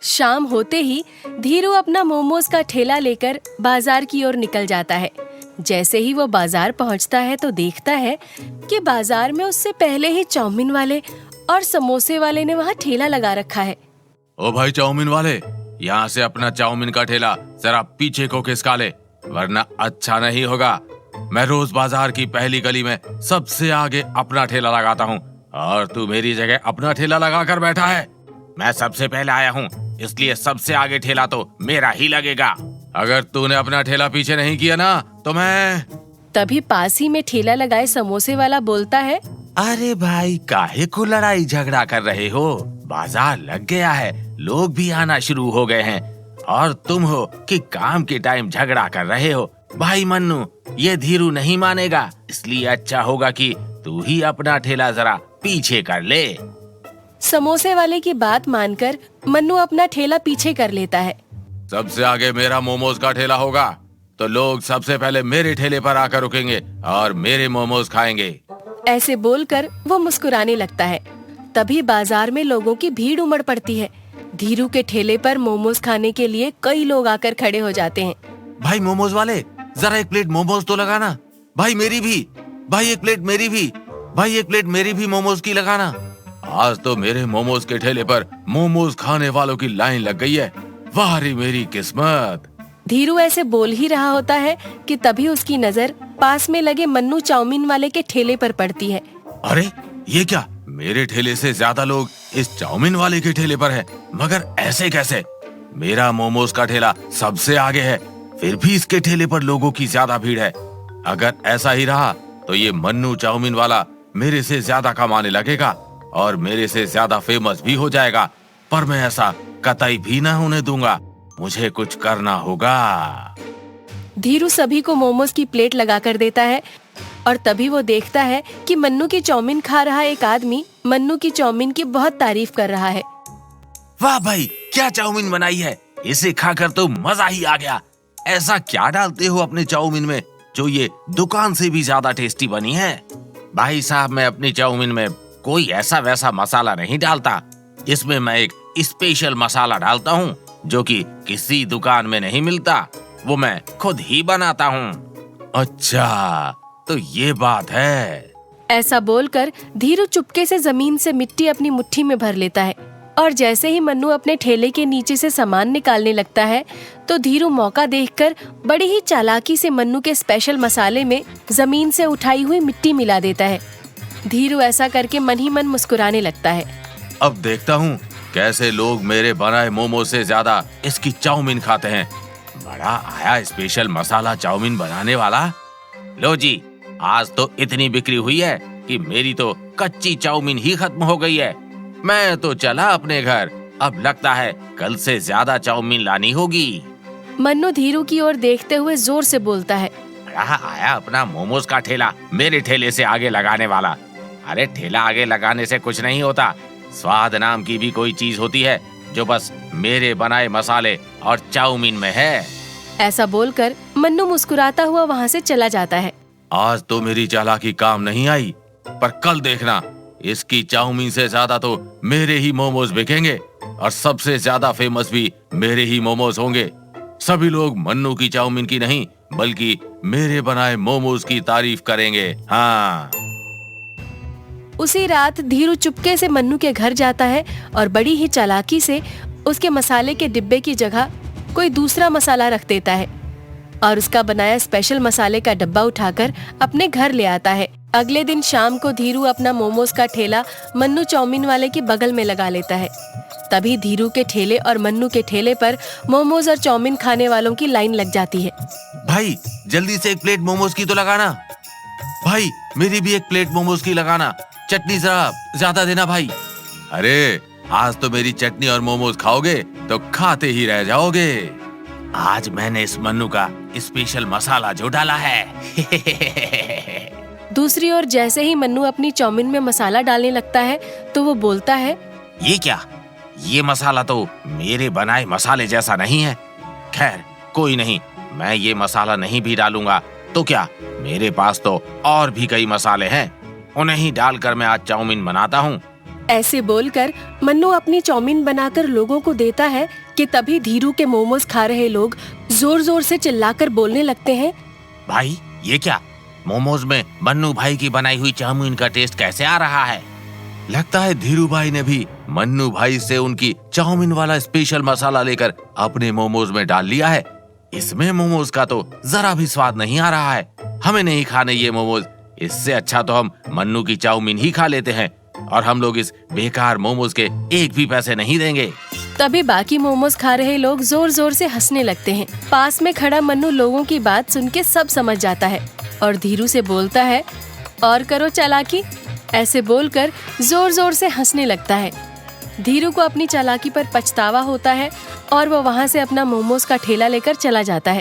शाम होते ही धीरू अपना मोमोज का ठेला लेकर बाजार की ओर निकल जाता है। जैसे ही वो बाजार पहुंचता है तो देखता है कि बाजार में उससे पहले ही चाउमीन वाले और समोसे वाले ने वहाँ ठेला लगा रखा है। ओ भाई चाउमीन वाले, यहाँ से अपना चाउमीन का ठेला जरा पीछे को खिसका ले, वरना अच्छा नहीं होगा। मैं रोज बाजार की पहली गली में सबसे आगे अपना ठेला लगाता हूँ और तू मेरी जगह अपना ठेला लगा कर बैठा है। मैं सबसे पहले आया हूँ, इसलिए सबसे आगे ठेला तो मेरा ही लगेगा। अगर तूने अपना ठेला पीछे नहीं किया ना तो मैं। तभी पास ही में ठेला लगाए समोसे वाला बोलता है, अरे भाई काहे को लड़ाई झगड़ा कर रहे हो? बाजार लग गया है, लोग भी आना शुरू हो गए हैं और तुम हो कि काम के टाइम झगड़ा कर रहे हो। भाई मन्नू, ये धीरू नहीं मानेगा, इसलिए अच्छा होगा कि तू ही अपना ठेला जरा पीछे कर ले। समोसे वाले की बात मानकर मन्नू अपना ठेला पीछे कर लेता है। सबसे आगे मेरा मोमोज का ठेला होगा तो लोग सबसे पहले मेरे ठेले पर आकर रुकेंगे और मेरे मोमोज खाएंगे। ऐसे बोलकर वो मुस्कुराने लगता है। तभी बाजार में लोगों की भीड़ उमड़ पड़ती है। धीरू के ठेले पर मोमोज खाने के लिए कई लोग आकर खड़े हो जाते हैं। भाई मोमोज वाले, जरा एक प्लेट मोमोज तो लगाना। भाई मेरी भी, भाई एक प्लेट मेरी भी, भाई एक प्लेट मेरी भी मोमोज की लगाना। आज तो मेरे मोमोज के ठेले पर मोमोज खाने वालों की लाइन लग गई है। वाह रे मेरी किस्मत। धीरू ऐसे बोल ही रहा होता है कि तभी उसकी नजर पास में लगे मन्नू चाउमीन वाले के ठेले पर पड़ती है। अरे ये क्या, मेरे ठेले से ज्यादा लोग इस चाउमीन वाले के ठेले पर है, मगर ऐसे कैसे? मेरा मोमोज का ठेला सबसे आगे है, फिर भी इसके ठेले पर लोगों की ज्यादा भीड़ है। अगर ऐसा ही रहा तो ये मन्नू चाउमीन वाला मेरे से ज्यादा कमाने लगेगा और मेरे से ज्यादा फेमस भी हो जाएगा, पर मैं ऐसा कतई भी ना होने दूंगा। मुझे कुछ करना होगा। धीरू सभी को मोमोज की प्लेट लगा कर देता है और तभी वो देखता है कि मन्नू की चाउमीन खा रहा एक आदमी मन्नू की चाउमीन की बहुत तारीफ कर रहा है। वाह भाई, क्या चाउमीन बनाई है, इसे खाकर तो मजा ही आ गया। ऐसा क्या डालते हो अपने चाउमीन में जो ये दुकान से भी ज्यादा टेस्टी बनी है? भाई साहब, मैं अपनी चाउमीन में कोई ऐसा वैसा मसाला नहीं डालता। इसमें मैं एक स्पेशल मसाला डालता हूँ जो कि किसी दुकान में नहीं मिलता, वो मैं खुद ही बनाता हूँ। अच्छा, तो ये बात है। ऐसा बोलकर धीरू चुपके से जमीन से मिट्टी अपनी मुट्ठी में भर लेता है और जैसे ही मन्नू अपने ठेले के नीचे से सामान निकालने लगता है तो धीरू मौका देखकर बड़ी ही चालाकी से मन्नू के स्पेशल मसाले में जमीन से उठाई हुई मिट्टी मिला देता है। धीरू ऐसा करके मन ही मन मुस्कुराने लगता है। अब देखता हूँ कैसे लोग मेरे बनाए मोमो से ज्यादा इसकी चाउमीन खाते हैं। बड़ा आया स्पेशल मसाला चाउमीन बनाने वाला। लो जी, आज तो इतनी बिक्री हुई है कि मेरी तो कच्ची चाउमीन ही खत्म हो गई है। मैं तो चला अपने घर, अब लगता है कल से ज्यादा चाउमीन लानी होगी। मन्नू धीरू की ओर देखते हुए जोर से बोलता है। रहा आया अपना मोमोज का ठेला मेरे ठेले से आगे लगाने वाला। अरे ठेला आगे लगाने से कुछ नहीं होता, स्वाद नाम की भी कोई चीज होती है जो बस मेरे बनाए मसाले और चाउमीन में है। ऐसा बोलकर मन्नू मुस्कुराता हुआ वहाँ से चला जाता है। आज तो मेरी चालाकी काम नहीं आई, पर कल देखना, इसकी चाउमीन से ज्यादा तो मेरे ही मोमोज बिकेंगे और सबसे ज्यादा फेमस भी मेरे ही मोमोज होंगे। सभी लोग मन्नू की चाउमीन की नहीं बल्कि मेरे बनाए मोमोज की तारीफ करेंगे। हाँ। उसी रात धीरू चुपके से मन्नू के घर जाता है और बड़ी ही चालाकी से उसके मसाले के डिब्बे की जगह कोई दूसरा मसाला रख देता है और उसका बनाया स्पेशल मसाले का डब्बा उठाकर अपने घर ले आता है। अगले दिन शाम को धीरू अपना मोमोज का ठेला मन्नू चाउमीन वाले के बगल में लगा लेता है। तभी धीरू के ठेले और मन्नू के ठेले पर मोमोज और चाउमीन खाने वालों की लाइन लग जाती है। भाई जल्दी से एक प्लेट मोमोज की तो लगाना। भाई मेरी भी एक प्लेट मोमोज की लगाना, चटनी जरा ज्यादा देना भाई। अरे आज तो मेरी चटनी और मोमोज खाओगे तो खाते ही रह जाओगे। आज मैंने इस मन्नू का स्पेशल मसाला जो डाला है। दूसरी ओर जैसे ही मन्नू अपनी चाउमीन में मसाला डालने लगता है तो वो बोलता है, ये क्या, ये मसाला तो मेरे बनाए मसाले जैसा नहीं है। खैर कोई नहीं, मैं ये मसाला नहीं भी डालूंगा तो क्या, मेरे पास तो और भी कई मसाले हैं, उन्हें ही डालकर मैं आज चाउमीन बनाता हूँ। ऐसे बोलकर मन्नू अपनी चाउमीन बनाकर लोगों को देता है कि तभी धीरू के मोमोज खा रहे लोग जोर जोर से चिल्लाकर बोलने लगते हैं, भाई ये क्या, मोमोज में मन्नू भाई की बनाई हुई चाउमीन का टेस्ट कैसे आ रहा है? लगता है धीरू भाई ने भी मन्नू भाई से उनकी चाउमीन वाला स्पेशल मसाला लेकर अपने मोमोज में डाल लिया है। इसमें मोमोज का तो जरा भी स्वाद नहीं आ रहा है। हमें नहीं खाने ये मोमोज, इससे अच्छा तो हम मन्नू की चाउमीन ही खा लेते हैं और हम लोग इस बेकार मोमोज के एक भी पैसे नहीं देंगे। तभी बाकी मोमोज खा रहे लोग जोर जोर से हंसने लगते हैं। पास में खड़ा मन्नू लोगों की बात सुन के सब समझ जाता है और धीरू से बोलता है, और करो चालाकी। ऐसे बोलकर जोर जोर से हंसने लगता है। धीरू को अपनी चालाकी पर पछतावा होता है और वो वहाँ से अपना मोमोज का ठेला लेकर चला जाता है।